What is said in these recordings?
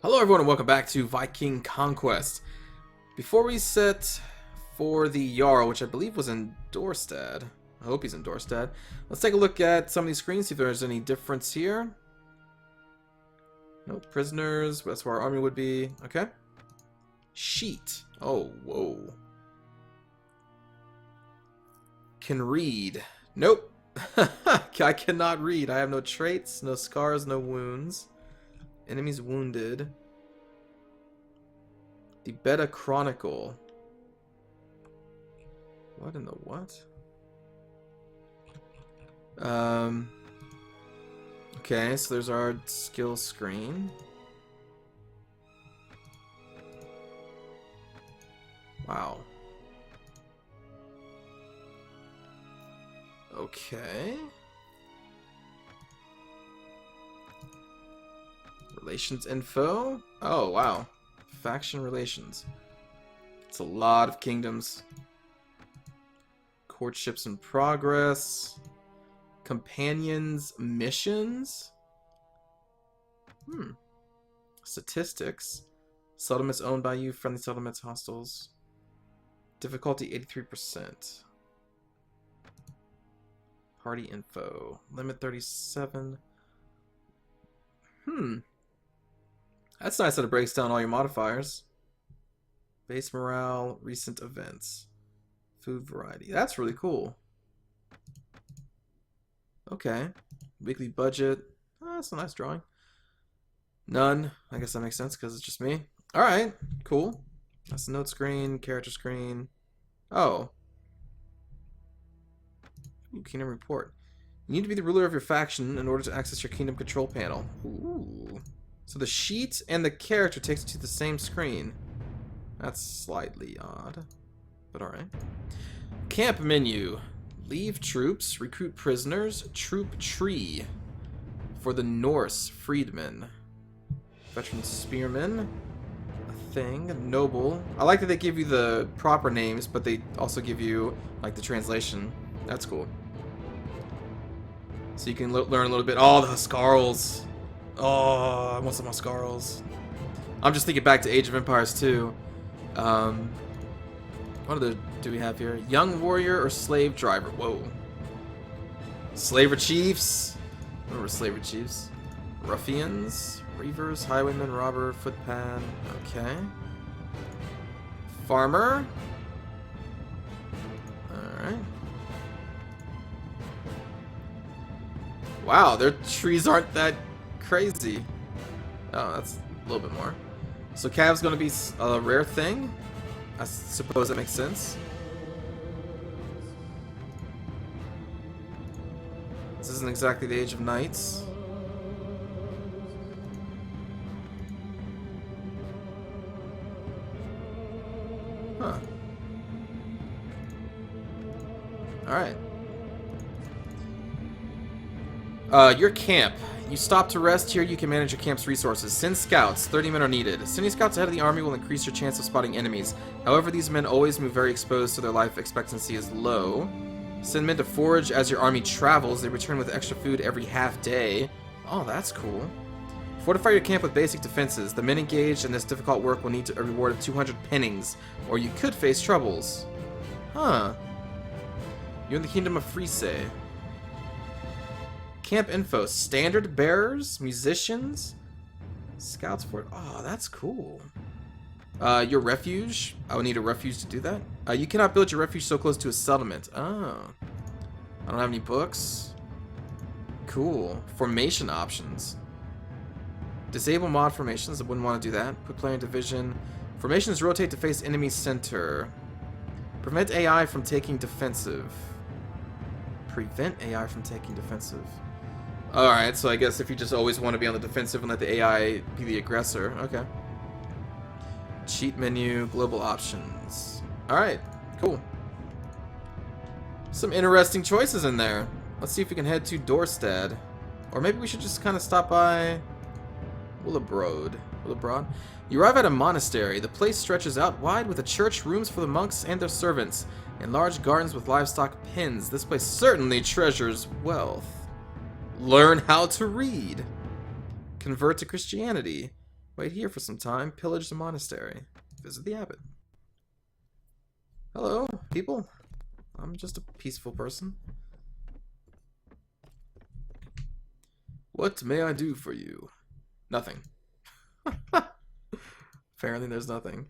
Hello everyone and welcome back to Viking Conquest. Before we set for the Yarl, which I believe was in Dorstad, I hope he's in Dorstad, let's take a look at some of these screens, see if there's any difference here. No prisoners, that's where our army would be. Okay. Sheet. Oh, whoa. Can read. Nope. I cannot read. I have no traits, no scars, no wounds. Enemies wounded. The Beta Chronicle. What in the what? Okay, so there's our skill screen. Wow. Okay. Relations info. Oh, wow. Faction relations. It's a lot of kingdoms. Courtships in progress. Companions missions. Statistics. Settlements owned by you. Friendly settlements. Hostiles. Difficulty 83%. Party info. Limit 37. That's nice that it breaks down all your modifiers. Base morale, recent events. Food variety. That's really cool. Okay. Weekly budget. Oh, that's a nice drawing. None. I guess that makes sense because it's just me. Alright. Cool. That's the note screen, character screen. Oh. Ooh, kingdom report. You need to be the ruler of your faction in order to access your kingdom control panel. Ooh. So the sheet and the character takes you to the same screen. That's slightly odd, but alright. Camp menu. Leave troops, recruit prisoners, troop tree. For the Norse freedmen. Veteran spearmen. A thing. Noble. I like that they give you the proper names, but they also give you like the translation. That's cool. So you can learn a little bit. Oh, the Huskarls. Oh, I want some Huskarls. I'm just thinking back to Age of Empires 2. What other do we have here? Young warrior or slave driver? Whoa. Slaver chiefs. Remember slaver chiefs? Ruffians. Reavers. Highwayman. Robber. Footpad. Okay. Farmer. Alright. Wow, their trees aren't that crazy. Oh, that's a little bit more. So Cav's gonna be a rare thing. I suppose that makes sense. This isn't exactly the Age of Knights. Huh. Alright. Your camp. You stop to rest here, you can manage your camp's resources. Send scouts. 30 men are needed. Sending scouts ahead of the army will increase your chance of spotting enemies. However, these men always move very exposed, so their life expectancy is low. Send men to forage as your army travels. They return with extra food every half day. Oh, that's cool. Fortify your camp with basic defenses. The men engaged in this difficult work will need a reward of 200 pennings, or you could face troubles. Huh. You're in the Kingdom of Frise. Camp info. Standard bearers, musicians, scouts for it. Oh, that's cool. Your refuge. I would need a refuge to do that. You cannot build your refuge so close to a settlement. Oh. I don't have any books. Cool. Formation options. Disable mod formations. I wouldn't want to do that. Put player in division. Formations rotate to face enemy center. Prevent AI from taking defensive. Prevent AI from taking defensive. Alright, so I guess if you just always want to be on the defensive and let the AI be the aggressor. Okay. Cheat menu, global options. Alright, cool. Some interesting choices in there. Let's see if we can head to Dorstad. Or maybe we should just kind of stop by Willebrod. You arrive at a monastery. The place stretches out wide with a church, rooms for the monks and their servants, and large gardens with livestock pens. This place certainly treasures wealth. Learn how to read. Convert to Christianity. Wait here for some time. Pillage the monastery. Visit the abbot. Hello, people. I'm just a peaceful person. What may I do for you? Nothing. Apparently there's nothing.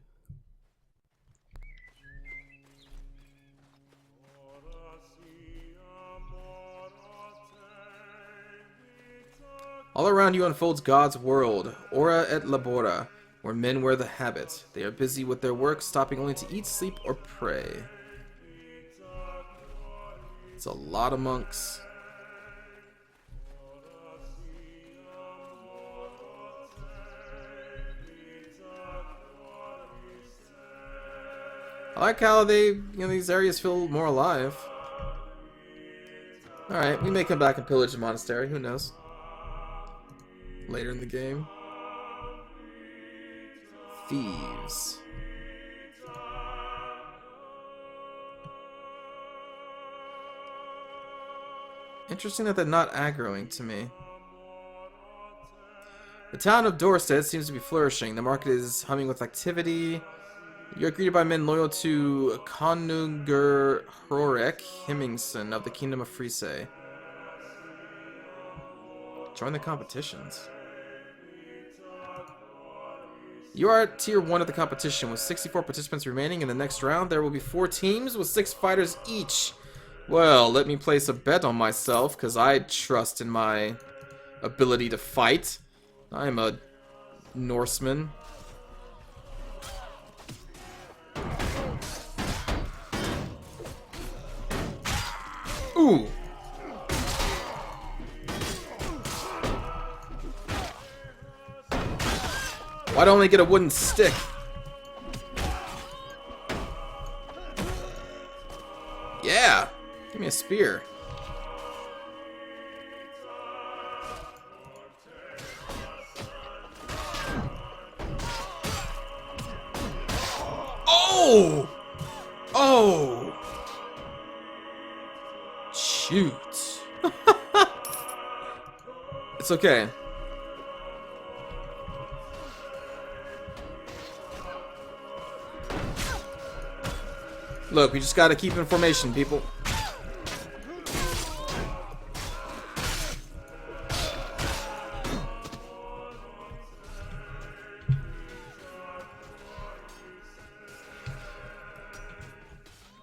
All around you unfolds God's world, Ora et Labora, where men wear the habit. They are busy with their work, stopping only to eat, sleep, or pray. It's a lot of monks. I like how these areas feel more alive. Alright, we may come back and pillage the monastery, who knows? Later in the game. Thieves. Interesting that they're not aggroing to me. The town of Dorstead seems to be flourishing. The market is humming with activity. You're greeted by men loyal to Konungur Hrorek Hemmingson of the Kingdom of Frise. Join the competitions. You are at tier 1 of the competition with 64 participants remaining. In the next round, there will be 4 teams with 6 fighters each. Well, let me place a bet on myself, because I trust in my ability to fight. I'm a Norseman. Ooh! Why'd I only get a wooden stick? Yeah! Give me a spear. Oh! Oh! Shoot. It's okay. Look, we just gotta keep in formation, people.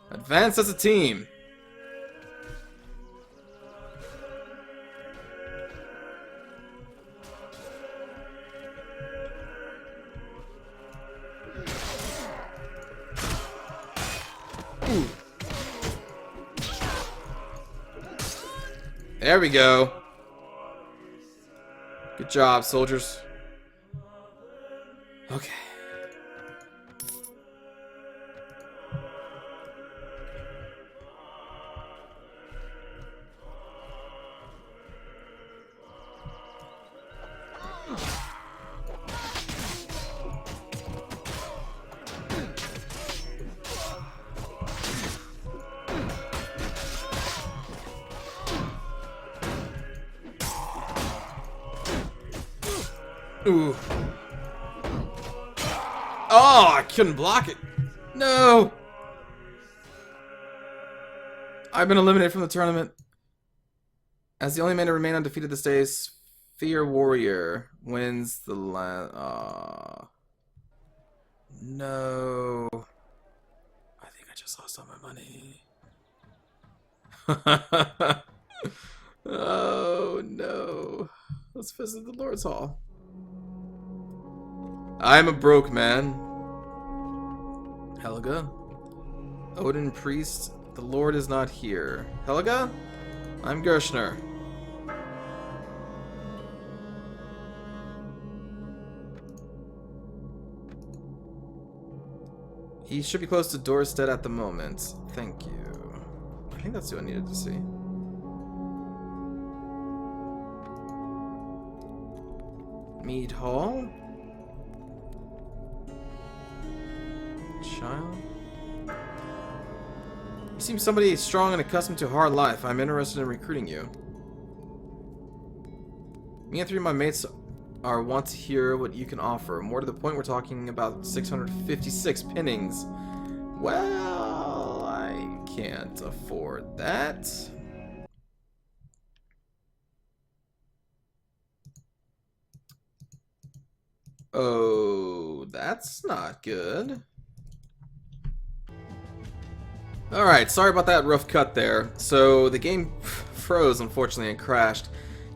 Advance as a team. Ooh. There we go. Good job, soldiers. Okay. Ooh. Oh, I couldn't block it. No. I've been eliminated from the tournament. As the only man to remain undefeated this day, Sphere Warrior wins the last. No. I think I just lost all my money. Oh no. Let's visit the Lord's Hall. I'm a broke man. Helga? Odin Priest, the Lord is not here. Helga? I'm Gershner. He should be close to Dorstead at the moment. Thank you. I think that's who I needed to see. Mead Hall? Child? You seem somebody strong and accustomed to a hard life. I'm interested in recruiting you. Me and 3 of my mates are want to hear what you can offer. More to the point, we're talking about 656 pinnings. Well, I can't afford that. Oh, that's not good. Alright, sorry about that rough cut there. So, the game froze, unfortunately, and crashed.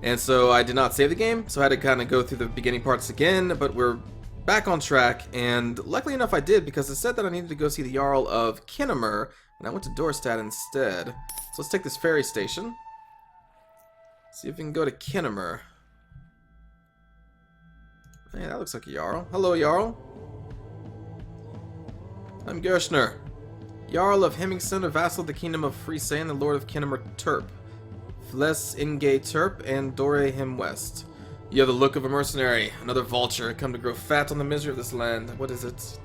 And so I did not save the game, so I had to kind of go through the beginning parts again, but we're back on track, and luckily enough I did, because it said that I needed to go see the Yarl of Kinnemer, and I went to Dorstad instead. So let's take this ferry station. See if we can go to Kinnemer. Hey, that looks like a Yarl. Hello, Yarl. I'm Gershner, Jarl of Hemmingson, a vassal of the Kingdom of Friese, and the Lord of Kinnemer Terp. Fles Inge Terp and Dore Him West. You have the look of a mercenary, another vulture, come to grow fat on the misery of this land. What is it?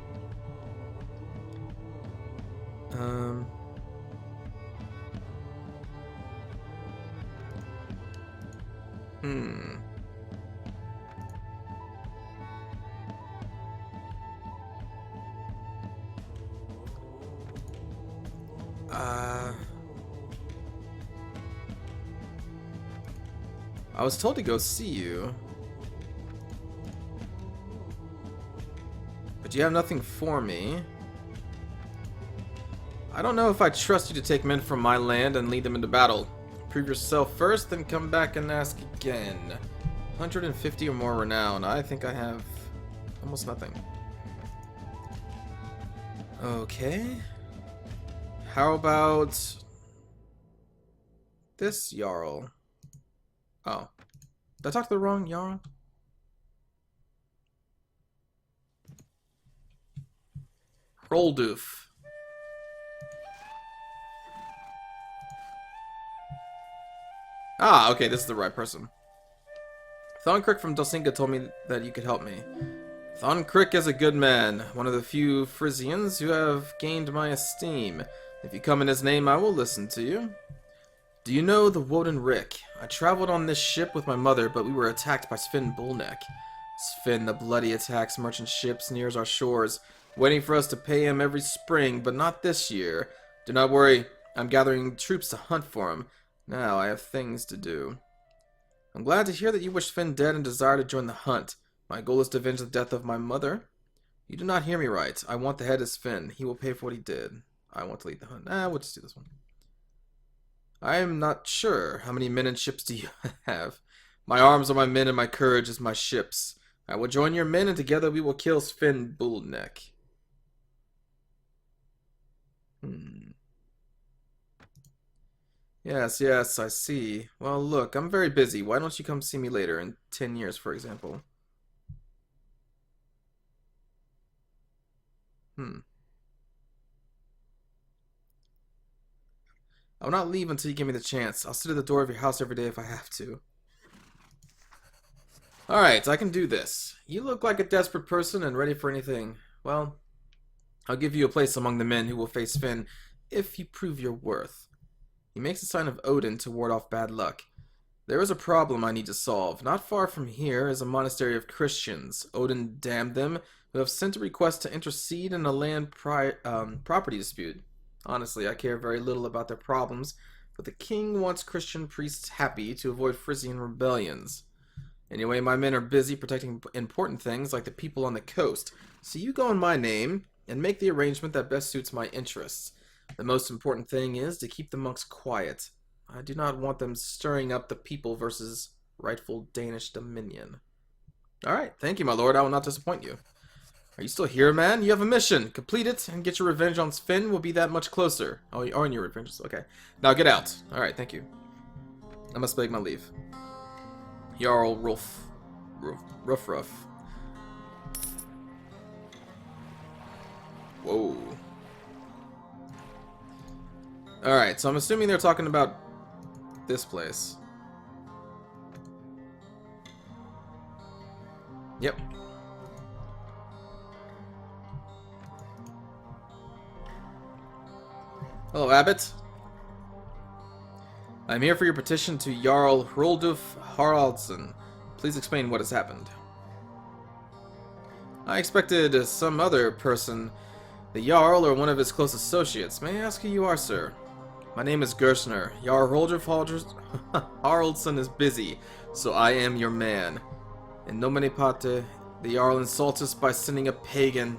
I was told to go see you. But you have nothing for me. I don't know if I trust you to take men from my land and lead them into battle. Prove yourself first, then come back and ask again. 150 or more renown. I think I have almost nothing. Okay. How about this Jarl? Oh. Did I talk to the wrong Jarl? Roldoof. Ah, okay, this is the right person. Thoncrick from Dosinga told me that you could help me. Thoncrick is a good man, one of the few Frisians who have gained my esteem. If you come in his name, I will listen to you. Do you know the Woden Rick? I traveled on this ship with my mother, but we were attacked by Sven Bullneck. Sven the Bloody attacks merchant ships near our shores, waiting for us to pay him every spring, but not this year. Do not worry, I'm gathering troops to hunt for him. Now I have things to do. I'm glad to hear that you wish Sven dead and desire to join the hunt. My goal is to avenge the death of my mother. You do not hear me right. I want the head of Sven. He will pay for what he did. I want to lead the hunt. We'll just do this one. I am not sure. How many men and ships do you have? My arms are my men and my courage is my ships. I will join your men and together we will kill Sven Bullneck. Yes, I see. Well, look, I'm very busy. Why don't you come see me later, in 10 years, for example? I will not leave until you give me the chance. I'll sit at the door of your house every day if I have to. Alright, I can do this. You look like a desperate person and ready for anything. Well, I'll give you a place among the men who will face Sven if you prove your worth. He makes a sign of Odin to ward off bad luck. There is a problem I need to solve. Not far from here is a monastery of Christians. Odin damned them, who have sent a request to intercede in a land property dispute. Honestly, I care very little about their problems, but the king wants Christian priests happy to avoid Frisian rebellions. Anyway, my men are busy protecting important things like the people on the coast, so you go in my name and make the arrangement that best suits my interests. The most important thing is to keep the monks quiet. I do not want them stirring up the people versus rightful Danish dominion. Alright, thank you, my lord. I will not disappoint you. Are you still here, man? You have a mission. Complete it and get your revenge on Sven. Will be that much closer. Oh, you are in your revenge. Okay. Now get out. Alright, thank you. I must beg my leave. Jarl Ruff. Whoa. Alright, so I'm assuming they're talking about this place. Yep. Hello, Abbot. I'm here for your petition to Jarl Hroldulf Haraldsson. Please explain what has happened. I expected some other person, the Yarl or one of his close associates. May I ask who you are, sir? My name is Gerstner. Jarl Haraldsson is busy, so I am your man. In nomine Pater, the Jarl insults us by sending a pagan.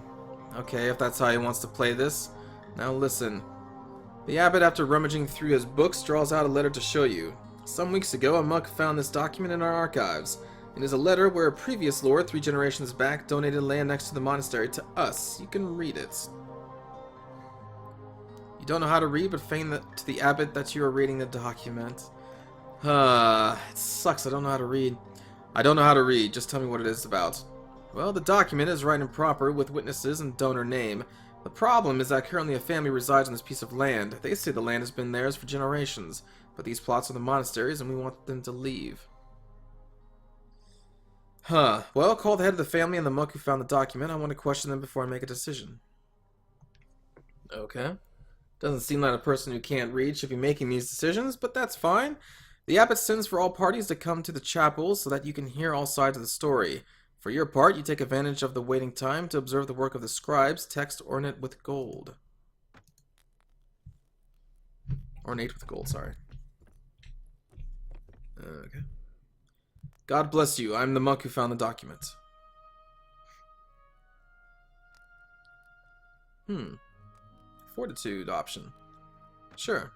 Okay, if that's how he wants to play this. Now listen. The abbot, after rummaging through his books, draws out a letter to show you. Some weeks ago, a monk found this document in our archives. It is a letter where a previous lord, 3 generations back, donated land next to the monastery to us. You can read it. You don't know how to read, but feign to the abbot that you are reading the document. It sucks, I don't know how to read. I don't know how to read, just tell me what it is about. Well, the document is right and proper, with witnesses and donor name. The problem is that currently a family resides on this piece of land. They say the land has been theirs for generations, but these plots are the monasteries and we want them to leave. Well, call the head of the family and the monk who found the document. I want to question them before I make a decision. Okay. Doesn't seem like a person who can't read should be making these decisions, but that's fine. The abbot sends for all parties to come to the chapel so that you can hear all sides of the story. For your part, you take advantage of the waiting time to observe the work of the scribes, text ornate with gold. Ornate with gold, sorry. Okay. God bless you. I'm the monk who found the document. Fortitude option. Sure.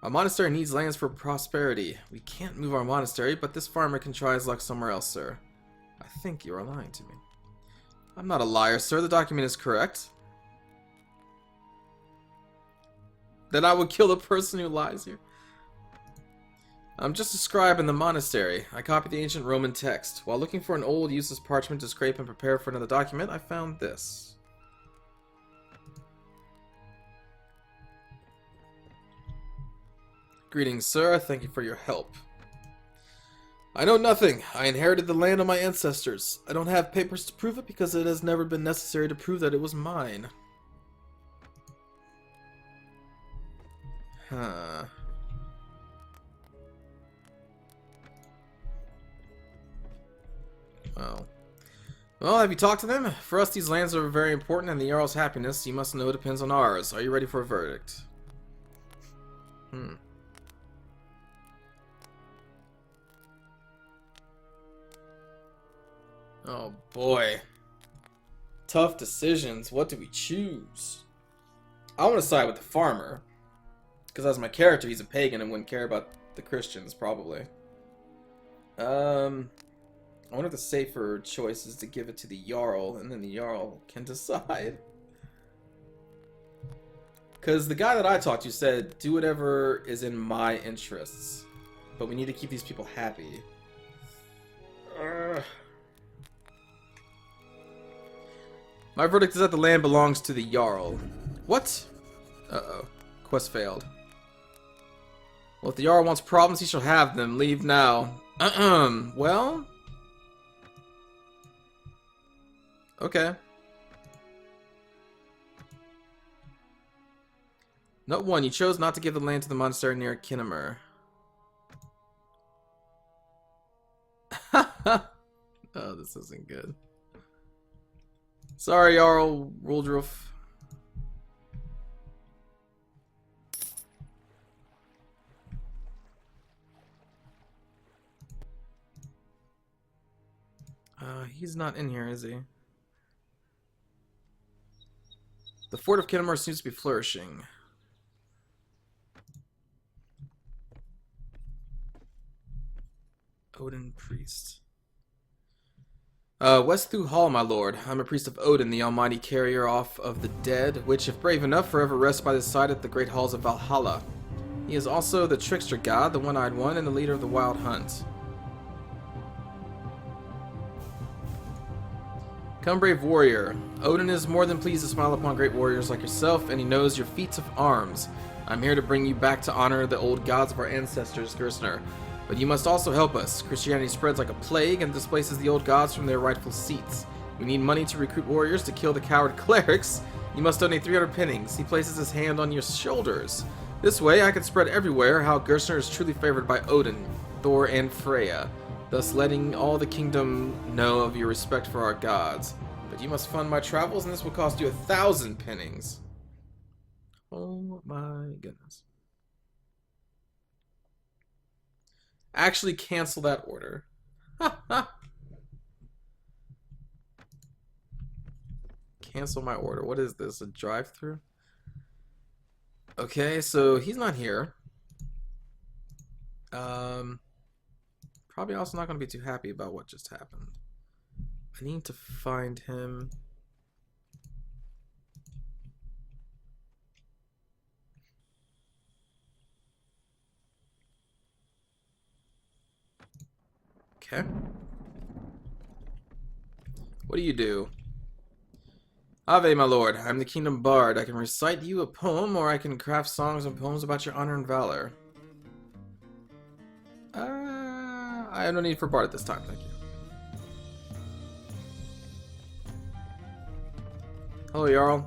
Our monastery needs lands for prosperity. We can't move our monastery, but this farmer can try his luck somewhere else, sir. I think you are lying to me. I'm not a liar, sir. The document is correct. Then I would kill the person who lies here. I'm just a scribe in the monastery. I copied the ancient Roman text. While looking for an old, useless parchment to scrape and prepare for another document, I found this. Greetings, sir. Thank you for your help. I know nothing. I inherited the land of my ancestors. I don't have papers to prove it because it has never been necessary to prove that it was mine. Huh. Well, have you talked to them? For us, these lands are very important, and the Jarl's happiness, you must know, depends on ours. Are you ready for a verdict? Oh boy. Tough decisions. What do we choose? I want to side with the farmer. Because as my character, he's a pagan and wouldn't care about the Christians, probably. I wonder if the safer choice is to give it to the Jarl, and then the Jarl can decide. Because the guy that I talked to said, do whatever is in my interests. But we need to keep these people happy. My verdict is that the land belongs to the Jarl. What? Uh-oh. Quest failed. Well, if the Jarl wants problems, he shall have them. Leave now. Well? Okay. Note 1. You chose not to give the land to the monastery near Kinnemer. Oh, this isn't good. Sorry, Jarl Ruldruf. He's not in here, is he? The fort of Kinnemer seems to be flourishing. Odin Priest. Westhu Hall, my lord. I'm a priest of Odin, the almighty carrier off of the dead, which, if brave enough, forever rests by his side at the great halls of Valhalla. He is also the trickster god, the one-eyed one, and the leader of the wild hunt. Come, brave warrior. Odin is more than pleased to smile upon great warriors like yourself, and he knows your feats of arms. I'm here to bring you back to honor the old gods of our ancestors, Gerstner. But you must also help us. Christianity spreads like a plague and displaces the old gods from their rightful seats. We need money to recruit warriors to kill the coward clerics. You must donate 300 pennies. He places his hand on your shoulders. This way, I can spread everywhere how Gerstner is truly favored by Odin, Thor, and Freya, thus letting all the kingdom know of your respect for our gods. But you must fund my travels, and this will cost you 1,000 pennies. Oh my goodness. Actually cancel that order. Cancel my order. What is this? A drive-through? Okay, so he's not here. Probably also not going to be too happy about what just happened. I need to find him. Okay. What do you do? Ave, my lord. I'm the kingdom bard. I can recite you a poem, or I can craft songs and poems about your honor and valor. I have no need for bard at this time, thank you. Hello, Yarl.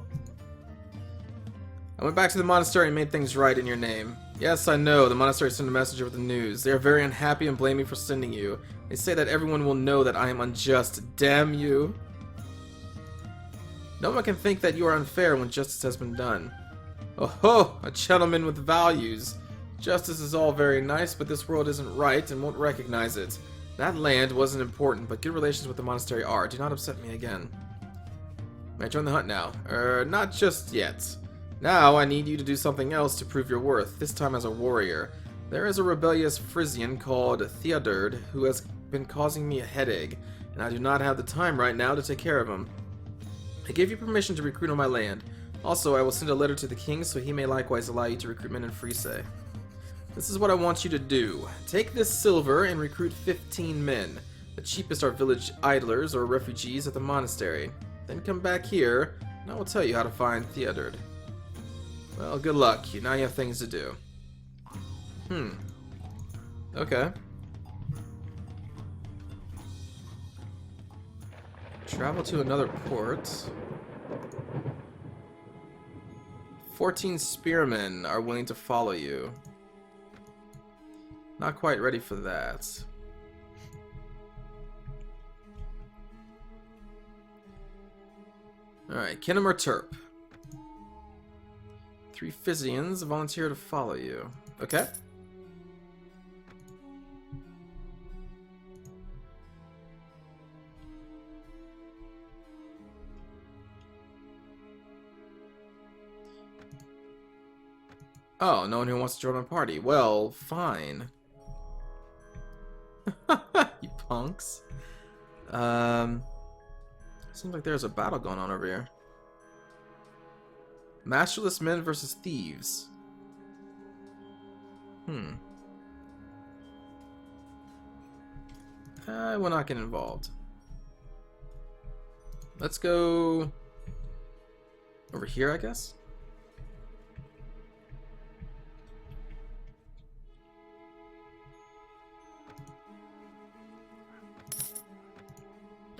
I went back to the monastery and made things right in your name. Yes, I know. The monastery sent a messenger with the news. They are very unhappy and blame me for sending you. They say that everyone will know that I am unjust. Damn you. No one can think that you are unfair when justice has been done. Oh ho! A gentleman with values. Justice is all very nice, but this world isn't right and won't recognize it. That land wasn't important, but good relations with the monastery are. Do not upset me again. May I join the hunt now? Not just yet. Now I need you to do something else to prove your worth, this time as a warrior. There is a rebellious Frisian called Theodor who has been causing me a headache, and I do not have the time right now to take care of him. I give you permission to recruit on my land. Also, I will send a letter to the king so he may likewise allow you to recruit men in Frise. This is what I want you to do. Take this silver and recruit 15 men. The cheapest are village idlers or refugees at the monastery. Then come back here, and I will tell you how to find Theodor. Well, good luck. Now you have things to do. Okay. Travel to another port. 14 spearmen are willing to follow you. Not quite ready for that. Alright, Kinham or Terp. 3 Physians volunteer to follow you. Okay. Oh, no one who wants to join my party. Well, fine. You punks. Seems like there's a battle going on over here. Masterless men versus thieves. I will not get involved. Let's go over here, I guess.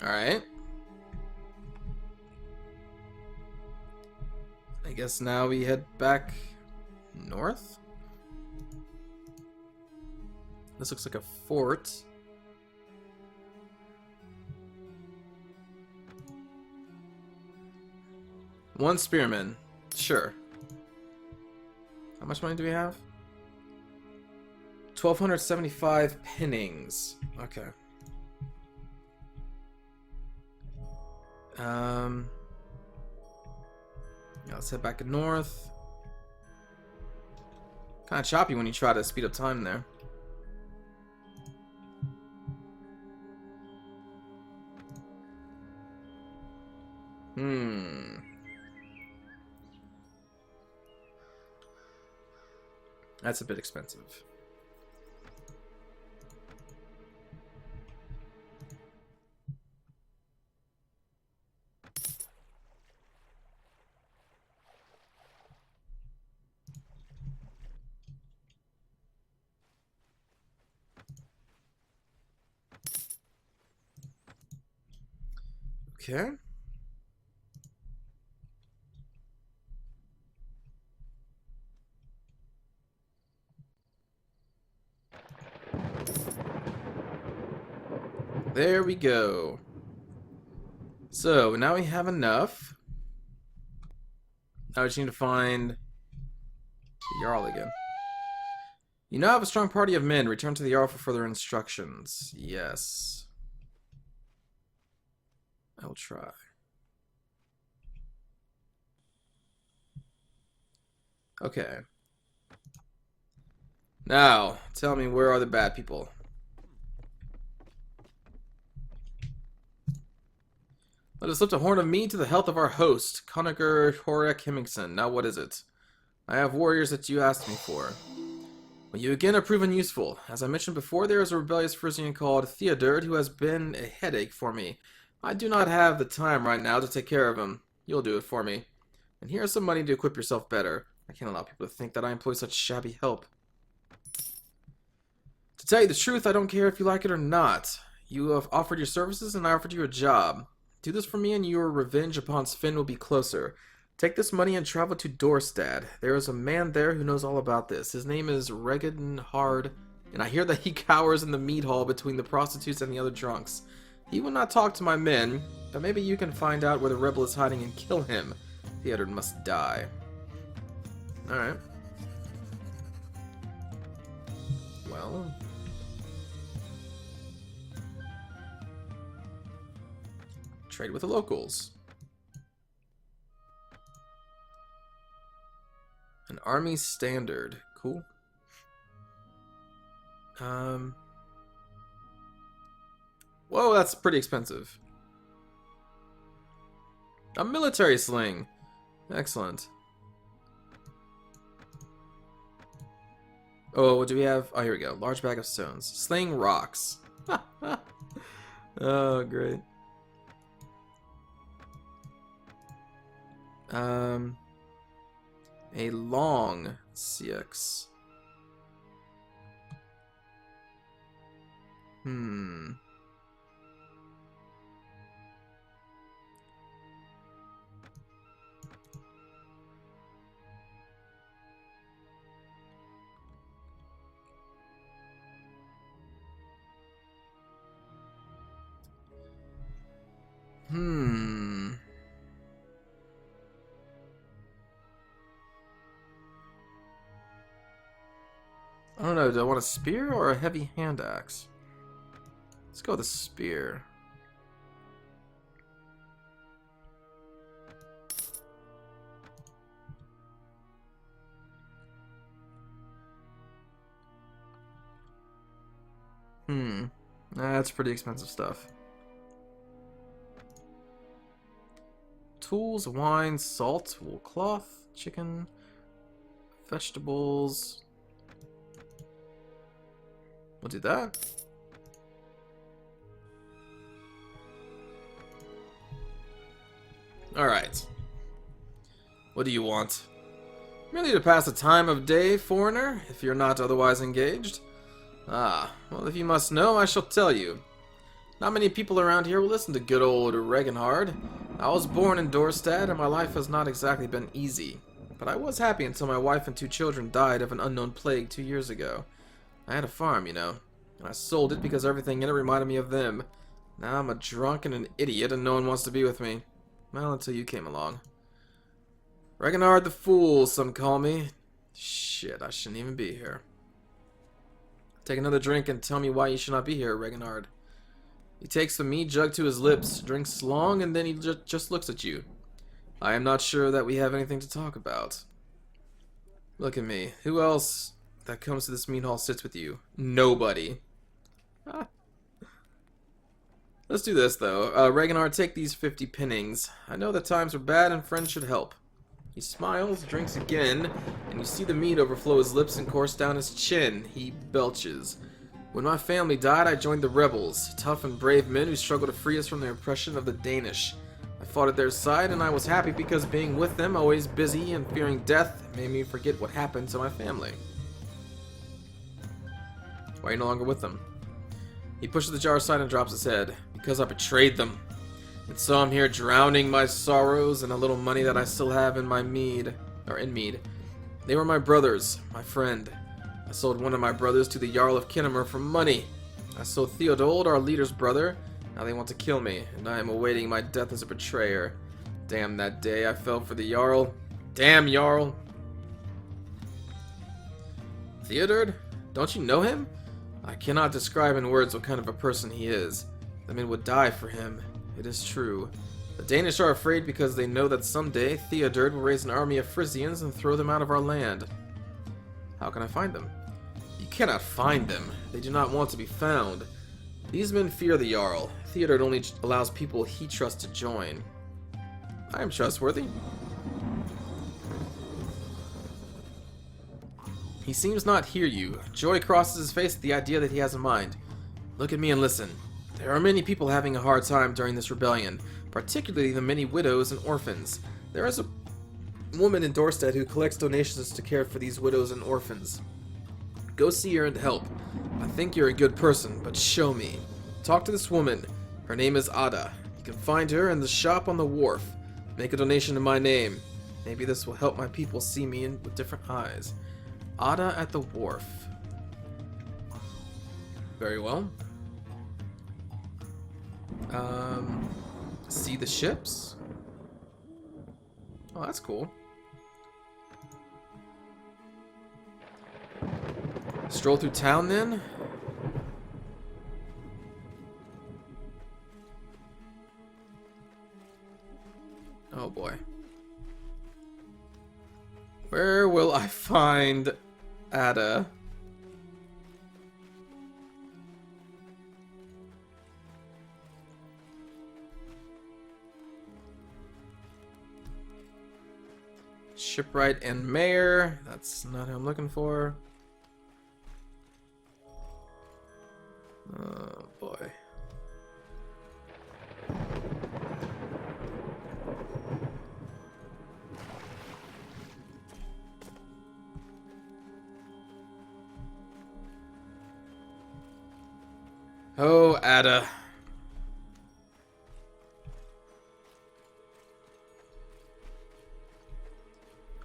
Alright. I guess now we head back north. This looks like a fort. One spearman. Sure. How much money do we have? 1,275 pinnings. Okay. Yeah, let's head back north. Kind of choppy when you try to speed up time there. That's a bit expensive. Okay. There we go. So, now we have enough. Now we just need to find the Yarl again. You now have a strong party of men. Return to the Yarl for further instructions. Yes. I'll try. Okay. Now, tell me, where are the bad people? Let us lift a horn of mead to the health of our host, Conacher Horek Hemmingson. Now what is it? I have warriors that you asked me for. Well, you again have proven useful. As I mentioned before, there is a rebellious Frisian called Theodor who has been a headache for me. I do not have the time right now to take care of him. You'll do it for me. And here's some money to equip yourself better. I can't allow people to think that I employ such shabby help. To tell you the truth, I don't care if you like it or not. You have offered your services and I offered you a job. Do this for me and your revenge upon Sven will be closer. Take this money and travel to Dorstad. There is a man there who knows all about this. His name is Regenhard, and I hear that he cowers in the mead hall between the prostitutes and the other drunks. He will not talk to my men, but maybe you can find out where the rebel is hiding and kill him. Theodor must die. Alright. Well... trade with the locals. An army standard. Cool. Whoa, that's pretty expensive. A military sling. Excellent. Oh, what do we have? Oh, here we go. Large bag of stones. Sling rocks. Oh, great. A long CX. I don't know, do I want a spear or a heavy hand axe? Let's go with a spear. That's pretty expensive stuff. Tools, wine, salt, wool cloth, chicken, vegetables. We'll do that. Alright. What do you want? Merely to pass the time of day, foreigner, if you're not otherwise engaged? Ah, well, if you must know, I shall tell you. Not many people around here will listen to good old Regenhard. I was born in Dorstad, and my life has not exactly been easy. But I was happy until my wife and 2 children died of an unknown plague 2 years ago. I had a farm, you know, and I sold it because everything in it reminded me of them. Now I'm a drunk and an idiot, and no one wants to be with me. Well, until you came along. Regenhard the Fool, some call me. Shit, I shouldn't even be here. Take another drink and tell me why you should not be here, Regenhard. He takes the mead jug to his lips, drinks long, and then he just looks at you. I am not sure that we have anything to talk about. Look at me. Who else that comes to this mead hall sits with you? Nobody. Let's do this, though. Regenhard, take these 50 pinnings. I know that times are bad and friends should help. He smiles, drinks again, and you see the mead overflow his lips and course down his chin. He belches. When my family died, I joined the rebels, tough and brave men who struggled to free us from the oppression of the Danish. I fought at their side, and I was happy because being with them, always busy and fearing death, made me forget what happened to my family. Why are you no longer with them? He pushes the jar aside and drops his head. Because I betrayed them. And so I'm here drowning my sorrows and a little money that I still have in my mead. They were my brothers, my friend. I sold one of my brothers to the Yarl of Kinnemer for money. I sold Theodor, our leader's brother, Now they want to kill me, and I am awaiting my death as a betrayer. Damn that day I fell for the Yarl. Damn Yarl! Theodor? Don't you know him? I cannot describe in words what kind of a person he is. The men would die for him. It is true. The Danish are afraid because they know that someday Theodor will raise an army of Frisians and throw them out of our land. How can I find them? You cannot find them. They do not want to be found. These men fear the Yarl. Theodor only allows people he trusts to join. I am trustworthy. He seems not hear you. Joy crosses his face at the idea that he has in mind. Look at me and listen. There are many people having a hard time during this rebellion, particularly the many widows and orphans. There is a woman in Dorstead who collects donations to care for these widows and orphans. Go see her and help. I think you're a good person, but show me. Talk to this woman. Her name is Ada. You can find her in the shop on the wharf. Make a donation in my name. Maybe this will help my people see me with different eyes. Ada at the wharf. Very well. See the ships? Oh, that's cool. Stroll through town then? Oh boy. Where will I find Ada? Shipwright and Mayor. That's not who I'm looking for. Oh boy. Oh, Ada.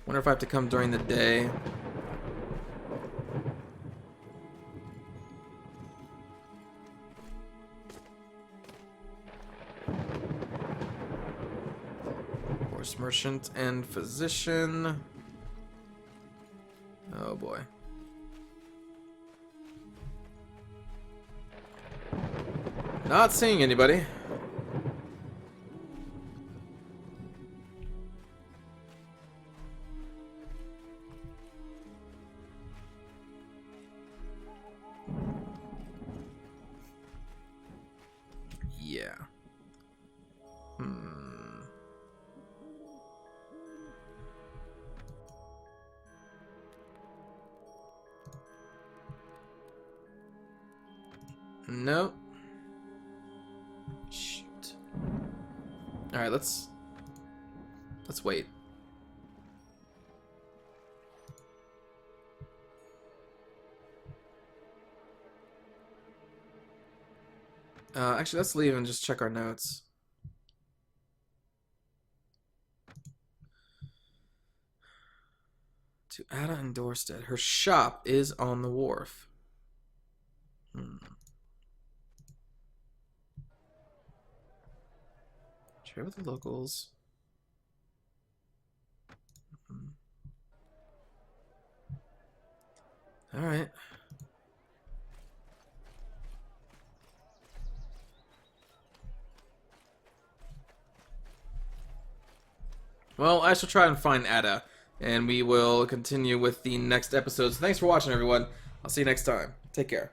Wonder if I have to come during the day. Horse merchant and physician. Oh boy. Not seeing anybody. Yeah. Nope. Shoot. All right, let's wait. Actually, let's leave and just check our notes. To Ada and Dorstead. Her shop is on the wharf. Trade with the locals. All right. Well, I shall try and find Ada, and we will continue with the next episode. So thanks for watching, everyone. I'll see you next time. Take care.